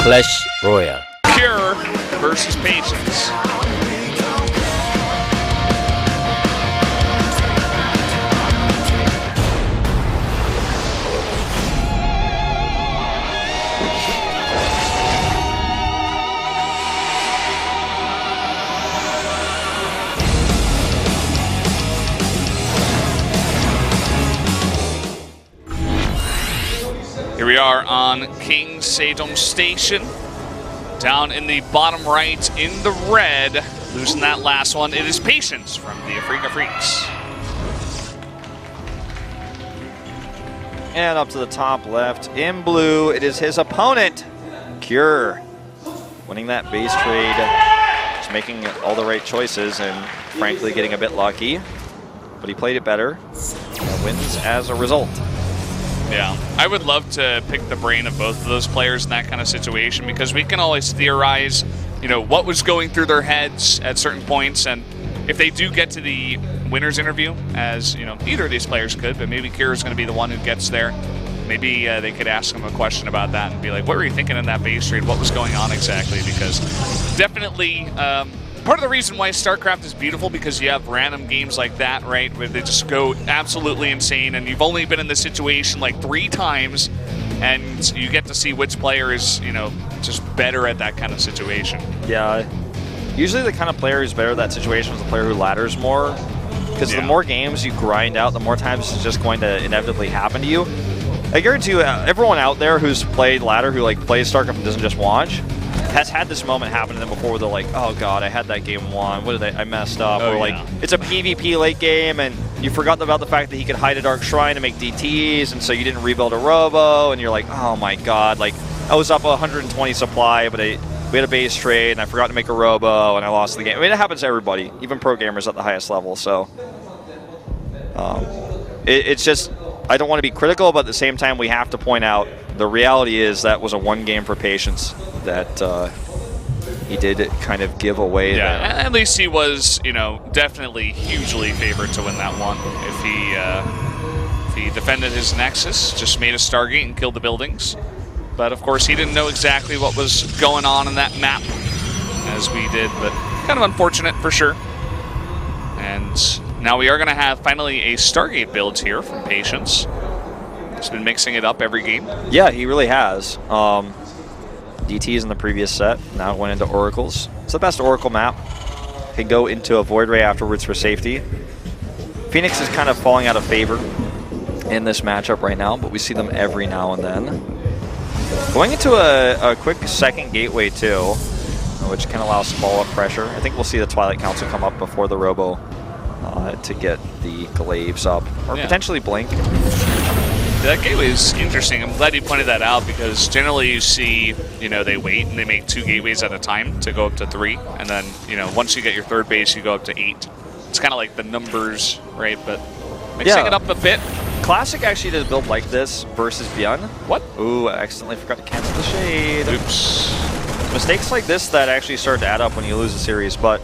Clash Royale. Cure versus Patience. Here we are on King Sedum Station. Down in the bottom right in the red, losing that last one. It is Patience from the Afrika Freaks. And up to the top left in blue, it is his opponent, Cure. Winning that base trade, just making all the right choices and frankly getting a bit lucky. But he played it better and wins as a result. Yeah, I would love to pick the brain of both of those players in that kind of situation because we can always theorize, you know, what was going through their heads at certain points, and if they do get to the winner's interview, as you know, either of these players could, but maybe Kira is going to be the one who gets there. Maybe they could ask him a question about that and be like, what were you thinking in that base trade? What was going on exactly? Because definitely part of the reason why StarCraft is beautiful because you have random games like that, right, where they just go absolutely insane, and you've only been in this situation like 3 times, and you get to see which player is, you know, just better at that kind of situation. Yeah, usually the kind of player who's better at that situation is the player who ladders more, because the more games you grind out, the more times it's just going to inevitably happen to you. I guarantee you, everyone out there who's played ladder, who like plays StarCraft and doesn't just watch, has had this moment happen to them before where they're like, oh god, I had that game won. What did I messed up? Oh, or like, it's a PvP late game and you forgot about the fact that he could hide a Dark Shrine to make DTs, and so you didn't rebuild a Robo, and you're like, oh my god, like, I was up 120 supply, but we had a base trade, and I forgot to make a Robo, and I lost the game. I mean, it happens to everybody, even pro gamers at the highest level, so it's just, I don't want to be critical, but at the same time, we have to point out the reality is that was a 1 game for Patience that he did kind of give away. Yeah, there. at least he was, you know, definitely hugely favored to win that one. If he defended his Nexus, just made a Stargate and killed the buildings. But of course, he didn't know exactly what was going on in that map, as we did, but kind of unfortunate for sure. And now we are going to have finally a Stargate build here from Patience. He's been mixing it up every game. Yeah, he really has. DTs in the previous set, now went into Oracles. It's the best Oracle map. Can go into a Void Ray afterwards for safety. Phoenix is kind of falling out of favor in this matchup right now, but we see them every now and then. Going into a quick second gateway too, which can allow some follow-up pressure. I think we'll see the Twilight Council come up before the Robo to get the Glaives up, or potentially Blink. That gateway is interesting. I'm glad you pointed that out because generally you see, you know, they wait and they make 2 gateways at a time to go up to 3. And then, you know, once you get your 3rd base, you go up to 8. It's kind of like the numbers, right? But mixing it up a bit. Classic actually does build like this versus Beyond. What? Ooh, I accidentally forgot to cancel the shade. Oops. Mistakes like this that actually start to add up when you lose a series, but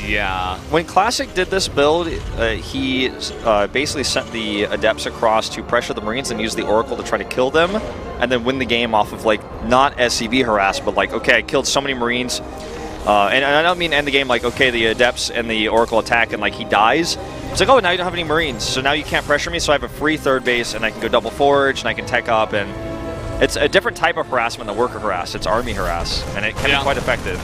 yeah. When Classic did this build, he basically sent the Adepts across to pressure the Marines and use the Oracle to try to kill them, and then win the game off of, like, not SCV harass, but like, okay, I killed so many Marines, and I don't mean end the game like, okay, the Adepts and the Oracle attack and, like, he dies. It's like, oh, now you don't have any Marines, so now you can't pressure me, so I have a free 3rd base, and I can go double forge, and I can tech up, and it's a different type of harassment than worker harass. It's army harass, and it can be quite effective.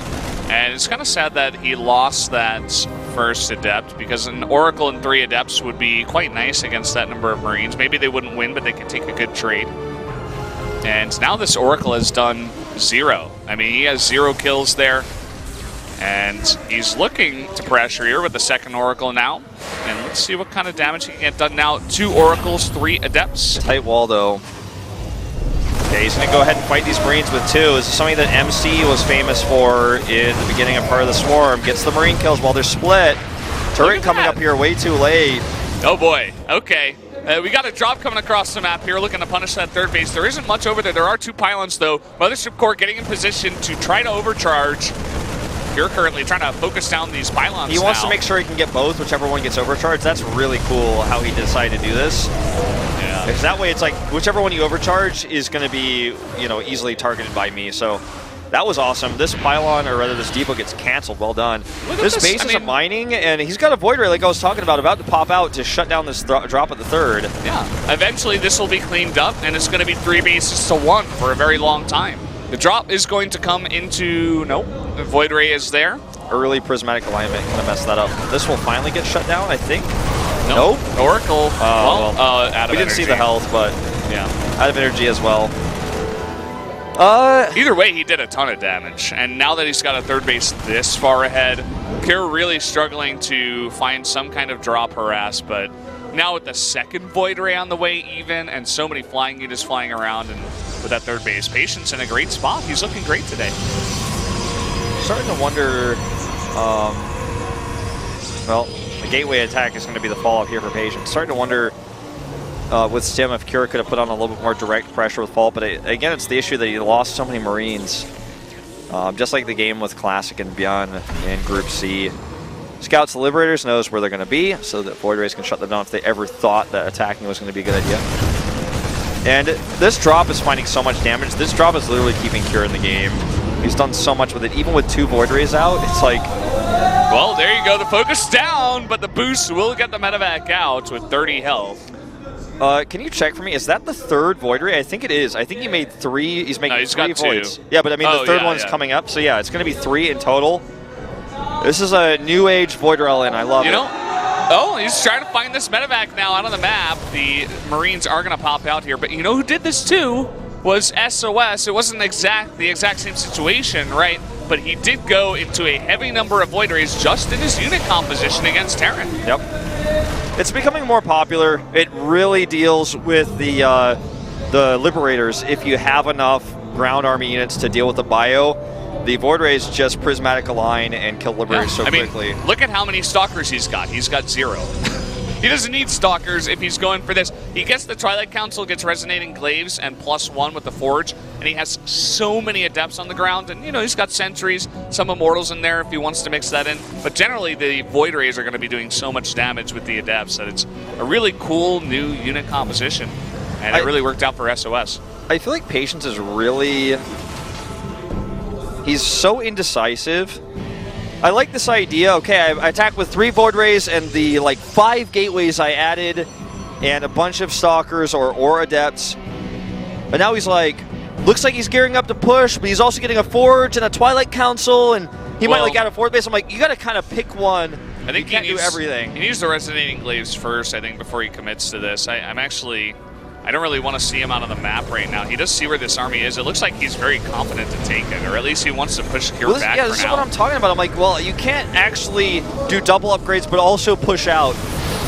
And it's kind of sad that he lost that first Adept, because an Oracle and 3 Adepts would be quite nice against that number of Marines. Maybe they wouldn't win, but they could take a good trade. And now this Oracle has done 0. I mean, he has 0 kills there. And he's looking to pressure here with the 2nd Oracle now. And let's see what kind of damage he can get done now. 2 Oracles, 3 Adepts. Tight wall, though. Okay, he's going to go ahead and fight these Marines with 2. This is something that MC was famous for in the beginning of part of the Swarm. Gets the Marine kills while they're split. Turret coming up here way too late. Oh boy, okay. We got a drop coming across the map here, looking to punish that 3rd base. There isn't much over there. There are 2 pylons, though. Mothership Core getting in position to try to overcharge. You're currently trying to focus down these pylons. He wants to make sure he can get both, whichever one gets overcharged. That's really cool how he decided to do this. Yeah. Yeah. Because that way it's like whichever one you overcharge is going to be, you know, easily targeted by me. So that was awesome. This pylon, or rather this depot, gets canceled. Well done. This base is a mining, and he's got a Void Ray, like I was talking about to pop out to shut down this drop at the third. Yeah. Eventually, this will be cleaned up, and it's going to be 3 bases to 1 for a very long time. The drop is going to come into... Nope. The Void Ray is there. Early prismatic alignment kind of messed that up. This will finally get shut down, I think. Nope. Oracle. Well, out of we didn't see the health, but yeah, out of energy as well. Either way, he did a ton of damage, and now that he's got a third base this far ahead, Kira really struggling to find some kind of drop harass, but now with the second Void Ray on the way even, and so many flying units flying around, and with that third base, Patience in a great spot. He's looking great today. Starting to wonder, well, the gateway attack is going to be the follow-up here for Patience. Starting to wonder with Stim if Kira could have put on a little bit more direct pressure with Fault, but again, it's the issue that he lost so many Marines. Just like the game with Classic and Beyond in Group C. Scouts the Liberators knows where they're going to be, so that Void Rays can shut them down if they ever thought that attacking was going to be a good idea. And this drop is finding so much damage. This drop is literally keeping Kira in the game. He's done so much with it. Even with 2 Void Rays out, it's like... Well, there you go. The focus down, but the boost will get the medevac out with 30 health. Can you check for me? Is that the third Void Ray? I think it is. I think he made 3. He's making 3 voids. 2. Yeah, but I mean the third one's coming up. So yeah, it's going to be 3 in total. This is a new age Void Rail, and I love it. Oh, he's trying to find this medevac now out on the map. The Marines are going to pop out here, but you know who did this too? Was SOS. It wasn't the exact same situation, right? But he did go into a heavy number of Void Rays just in his unit composition against Terran. Yep. It's becoming more popular. It really deals with the Liberators. If you have enough ground army units to deal with the bio, the Void Rays just prismatic align and kill Liberators so quickly. Look at how many Stalkers he's got. He's got 0. He doesn't need Stalkers if he's going for this. He gets the Twilight Council, gets Resonating Glaives, and +1 with the Forge, and he has so many Adepts on the ground, and you know, he's got Sentries, some Immortals in there if he wants to mix that in, but generally the Void Rays are going to be doing so much damage with the Adepts that it's a really cool new unit composition, and it really worked out for SOS. I feel like Patience is really... He's so indecisive. I like this idea. Okay, I attack with 3 Void Rays and the 5 gateways I added and a bunch of Stalkers or Adepts. But now he's looks like he's gearing up to push, but he's also getting a Forge and a Twilight Council, and he might add a 4th base. I'm like, you got to kind of pick one. I think you can't do everything. He needs the Resonating Glaives first, I think, before he commits to this. I don't really want to see him out on the map right now. He does see where this army is. It looks like he's very confident to take it, or at least he wants to push Kira back yeah, this is what I'm talking about. I'm like, well, you can't actually do double upgrades, but also push out.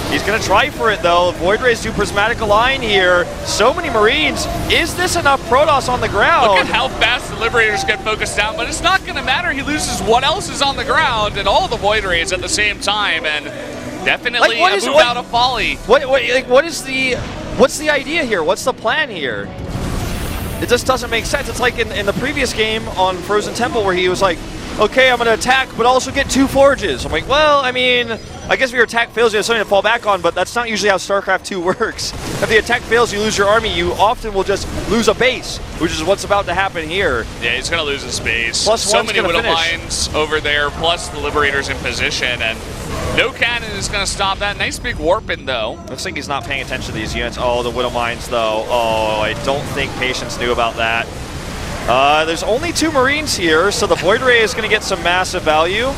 He's going to try for it, though. Void Rays do Prismatic Align here. So many Marines. Is this enough Protoss on the ground? Look at how fast the Liberators get focused down, but it's not going to matter. He loses what else is on the ground and all the Void Rays at the same time, and definitely a move out of folly. What's the idea here? What's the plan here? It just doesn't make sense. It's like in the previous game on Frozen Temple where he was like, okay, I'm going to attack, but also get 2 Forges. I'm like, well, I mean, I guess if your attack fails, you have something to fall back on, but that's not usually how StarCraft 2 works. If the attack fails, you lose your army, you often will just lose a base, which is what's about to happen here. Yeah, he's going to lose his base. Plus so many Widow finish. Mines over there, plus the Liberators in position, and no cannon is going to stop that. Nice big warping, though. Looks like he's not paying attention to these units. Oh, the Widow Mines, though. Oh, I don't think Patience knew about that. There's only 2 Marines here, so the Void Ray is going to get some massive value.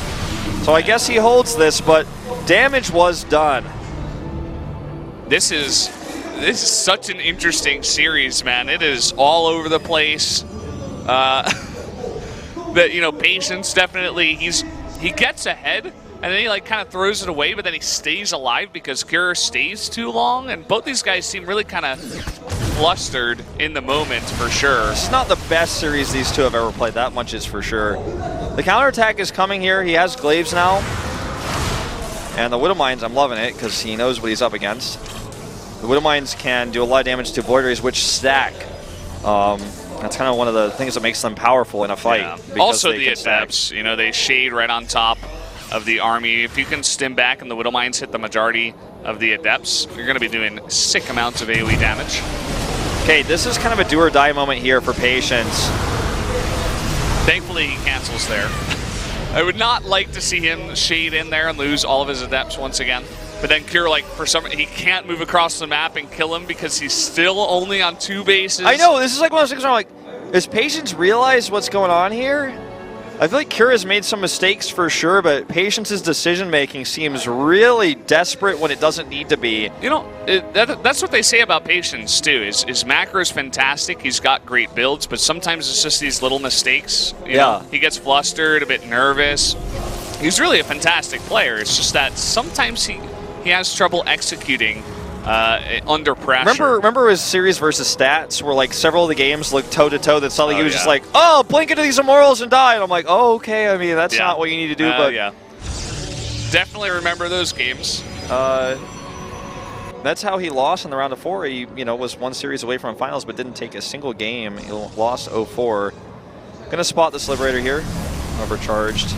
So I guess he holds this, but damage was done. This is such an interesting series, man. It is all over the place. Patience definitely, he gets ahead, and then he kind of throws it away, but then he stays alive because Kira stays too long, and both these guys seem really kind of flustered in the moment for sure. It's not the best series these two have ever played, that much is for sure. The counterattack is coming here. He has Glaives now. And the Widow Mines, I'm loving it because he knows what he's up against. The Widow Mines can do a lot of damage to Void Rays, which stack. That's kind of one of the things that makes them powerful in a fight. Yeah. Also the Adepts, they shade right on top of the army. If you can stim back and the Widow Mines hit the majority of the Adepts, you're going to be doing sick amounts of AoE damage. Okay, this is kind of a do or die moment here for Patience. Thankfully, he cancels there. I would not like to see him shade in there and lose all of his Adepts once again. But then Cure, like, for some, he can't move across the map and kill him because he's still only on 2 bases. I know, this is like one of those things where I'm like, does Patience realize what's going on here? I feel like Cure has made some mistakes for sure, but Patience's decision-making seems really desperate when it doesn't need to be. You know, that's what they say about Patience, too, is macro is fantastic. He's got great builds, but sometimes it's just these little mistakes. You know, he gets flustered, a bit nervous. He's really a fantastic player. It's just that sometimes he has trouble executing under pressure. Remember his series versus stats where like several of the games looked toe-to-toe that suddenly he was just like, oh, blink into these immortals and die. And I'm like, oh, okay. I mean, that's not what you need to do. But yeah. Definitely remember those games. That's how he lost in the round of 4. He, was 1 series away from finals, but didn't take a single game. He lost 0-4. Gonna spot this Liberator here. Overcharged.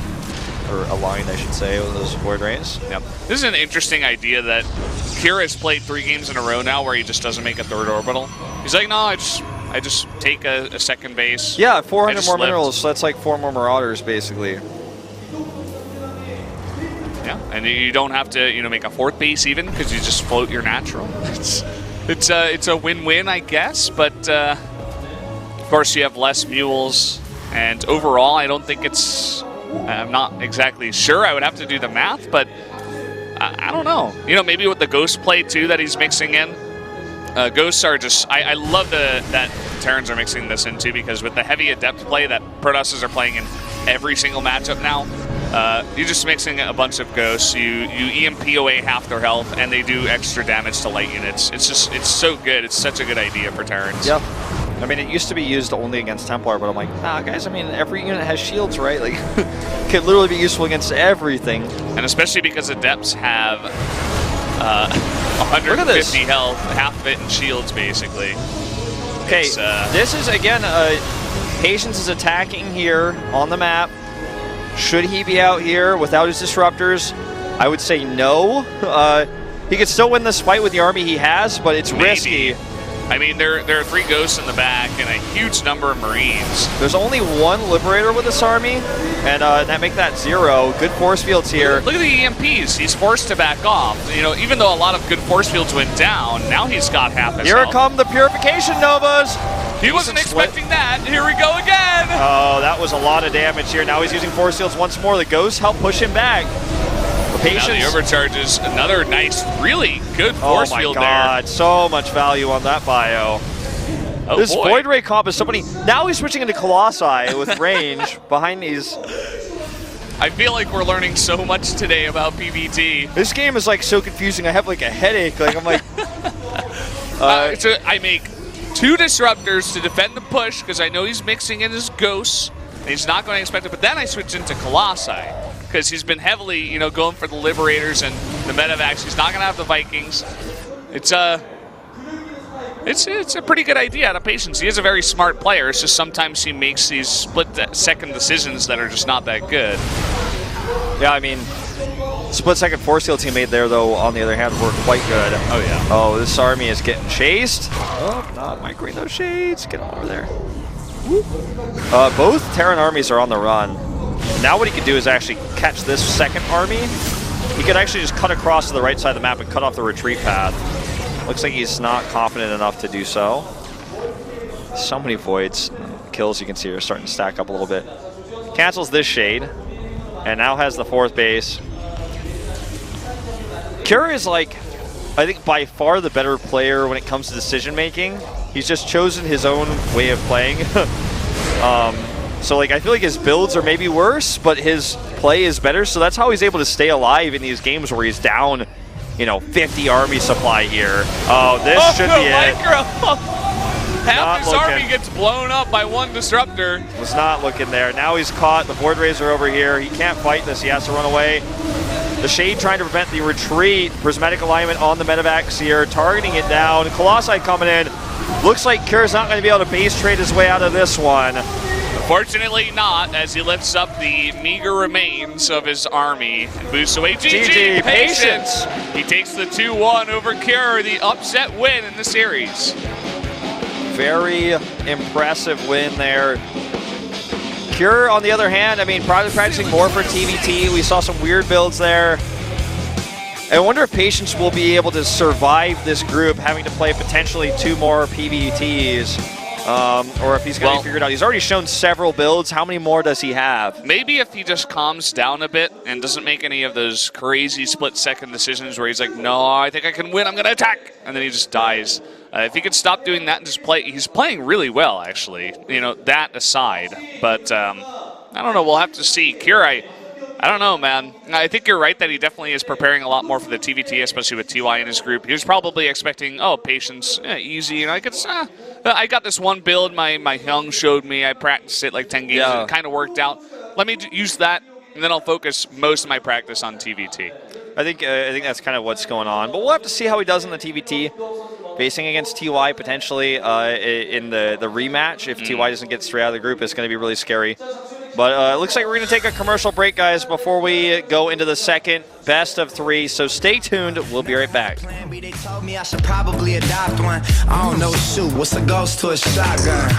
Or aligned, I should say, with those Void Rays. Yep. This is an interesting idea that Kira has played 3 games in a row now where he just doesn't make a 3rd orbital. He's like, no, I just take a second base. Yeah, 400 more minerals, so that's like 4 more Marauders, basically. Yeah, and you don't have to, make a 4th base even because you just float your natural. It's a win-win, I guess, but of course you have less mules, and overall, I don't think it's. I'm not exactly sure. I would have to do the math, but I don't know. Maybe with the Ghost play, too, that he's mixing in. Ghosts are just... I love that Terrans are mixing this into because with the heavy Adept play that Protosses are playing in every single matchup now, you're just mixing a bunch of Ghosts. You EMP away half their health, and they do extra damage to light units. It's so good. It's such a good idea for Terrans. Yep. I mean, it used to be used only against Templar, but I'm like, nah, guys, I mean, every unit has shields, right? Like, could literally be useful against everything. And especially because Adepts have 150 health, half of it in shields, basically. Okay, this is, again, Patience is attacking here on the map. Should he be out here without his Disruptors? I would say no. He could still win this fight with the army he has, but it's risky. I mean, there are 3 Ghosts in the back and a huge number of Marines. There's only 1 Liberator with this army, and that make that 0. Good force fields here. Look at the EMPs. He's forced to back off. Even though a lot of good force fields went down, now he's got half his health. Here come the Purification Novas. He wasn't expecting that. Here we go again. Oh, that was a lot of damage here. Now he's using force fields once more. The Ghosts help push him back. Patience. Now the overcharges, another nice, really good force field there. Oh my god, so much value on that bio. Oh this boy. Void Ray comp is somebody. Now he's switching into Colossi with range behind these. I feel like we're learning so much today about PvT. This game is like so confusing. I have like a headache. Like I'm like. So I make 2 Disruptors to defend the push because I know he's mixing in his Ghosts. And he's not going to expect it. But then I switch into Colossi. Because he's been heavily, going for the Liberators and the Medivacs. He's not going to have the Vikings. It's a pretty good idea out of Patience. He is a very smart player. It's just sometimes he makes these split-second decisions that are just not that good. Yeah, I mean, split-second force fields he made there, though, on the other hand, were quite good. Oh, yeah. Oh, this army is getting chased. Oh, not microing those shades. Get him over there. Both Terran armies are on the run. Now what he could do is actually catch this second army. He could actually just cut across to the right side of the map and cut off the retreat path. Looks like he's not confident enough to do so. So many voids. Kills you can see are starting to stack up a little bit. Cancels this shade. And now has the 4th base. Cure is like, I think by far the better player when it comes to decision making. He's just chosen his own way of playing. So, like, I feel like his builds are maybe worse, but his play is better. So that's how he's able to stay alive in these games where he's down, 50 army supply here. Oh, this should be it. Half his army gets blown up by 1 Disruptor. Was not looking there. Now he's caught. The Void Rays are over here. He can't fight this. He has to run away. The Shade trying to prevent the retreat. Prismatic alignment on the Medivacs here, targeting it down. Colossi coming in. Looks like Cure's not going to be able to base trade his way out of this one. Unfortunately not, as he lifts up the meager remains of his army and boosts away. GG, Patience! He takes the 2-1 over Cure, the upset win in the series. Very impressive win there. Cure, on the other hand, I mean, probably practicing more for TVT. We saw some weird builds there. I wonder if Patience will be able to survive this group, having to play potentially 2 more PVTs, or if he's going to be figured out. He's already shown several builds. How many more does he have? Maybe if he just calms down a bit and doesn't make any of those crazy split-second decisions where he's like, no, I think I can win, I'm going to attack, and then he just dies. If he could stop doing that and just play, he's playing really well, actually, you know, that aside. But I don't know, we'll have to see. Cure, I don't know, man. I think you're right that he definitely is preparing a lot more for the TVT, especially with TY in his group. He was probably expecting, oh, Patience, easy. You know, I got this one build my young showed me. I practiced it like 10 games, and it kind of worked out. Let me use that, and then I'll focus most of my practice on TVT. I think that's kind of what's going on. But we'll have to see how he does in the TVT. Facing against TY potentially in the rematch. If TY doesn't get straight out of the group, it's going to be really scary. But it looks like we're going to take a commercial break, guys, before we go into the second best of 3. So stay tuned. We'll be right back. They told me I should probably adopt one. I don't know, shoot, what's a ghost to a shotgun?